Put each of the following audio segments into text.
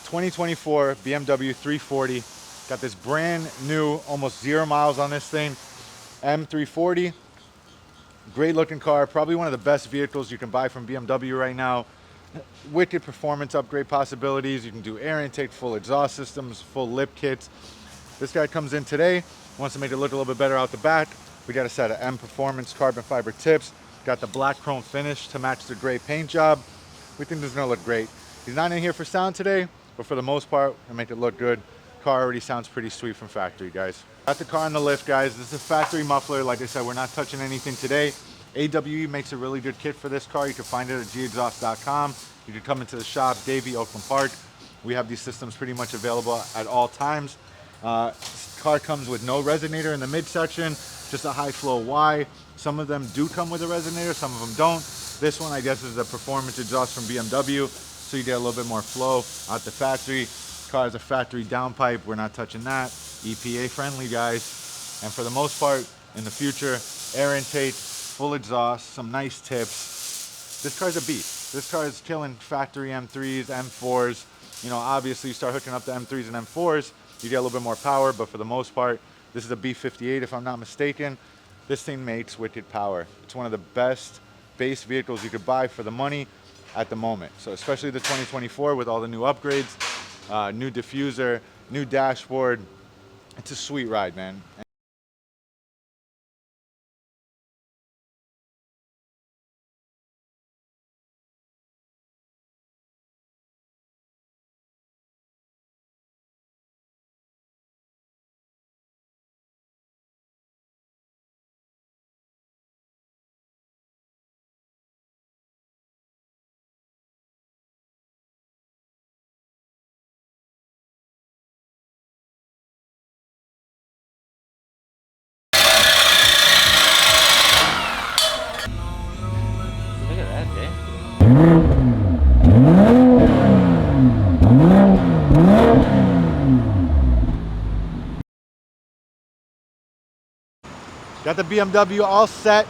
2024 BMW 340. Got this brand new, almost 0 miles on this thing. M340. Great looking car. Probably one of the best vehicles you can buy from BMW right now. Wicked performance upgrade possibilities. You can do air intake, full exhaust systems, full lip kits. This guy comes in today, wants to make it look a little bit better out the back. We got a set of M Performance carbon fiber tips. Got the black chrome finish to match the gray paint job. We think this is gonna look great. He's not in here for sound today, but for the most part, we'll make it look good. Car already sounds pretty sweet from factory, guys. Got the car on the lift, guys. This is a factory muffler. Like I said, we're not touching anything today. AWE makes a really good kit for this car. You can find it at gexhaust.com. You can come into the shop, Davie, Oakland Park. We have these systems pretty much available at all times. Car comes with no resonator in the midsection, just a high flow Y. Some of them do come with a resonator, some of them don't. This one, I guess, is a performance exhaust from BMW, so you get a little bit more flow out the factory. Car has a factory downpipe. We're not touching that. EPA friendly, guys. And for the most part, in the future, air intake, full exhaust, some nice tips. This car's a beast. This car is killing factory M3s, M4s. You know, obviously you start hooking up the M3s and M4s, you get a little bit more power, but for the most part, this is a B58 if I'm not mistaken. This thing makes wicked power. It's one of the best base vehicles you could buy for the money at the moment. So especially the 2024 with all the new upgrades, new diffuser, new dashboard. It's a sweet ride, man. Look at that, Dave. Got the BMW all set.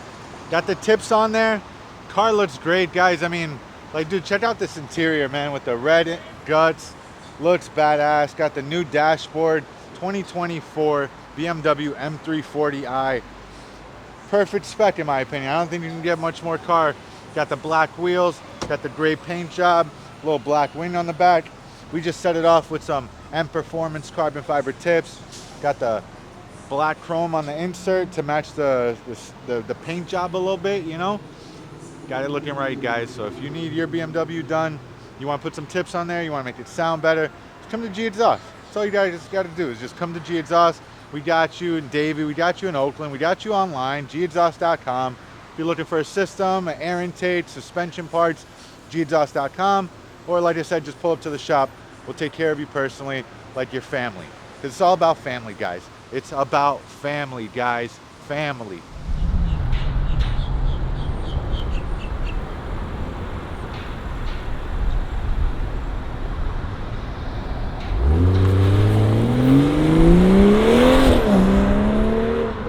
Got the tips on there. Car looks great, guys. I mean, like, dude, check out this interior, man, with the red guts. Looks badass. Got the new dashboard. 2024 BMW M340i. Perfect spec, in my opinion. I don't think you can get much more car. Got the black wheels. Got the gray paint job. Little black wing on the back. We just set it off with some M Performance carbon fiber tips. Got the black chrome on the insert to match the paint job a little bit, you know. Got it looking right, guys. So if you need your BMW done, you want to put some tips on there, you want to make it sound better, just come to G Exhaust. That's all you guys got to do is just come to G Exhaust. We got you in Davie, we got you in Oakland, we got you online, gexhaust.com. If you're looking for a system, an air intake, suspension parts, gexhaust.com. Or like I said, just pull up to the shop. We'll take care of you personally, like your family. Because it's all about family, guys. It's about family, guys. Family.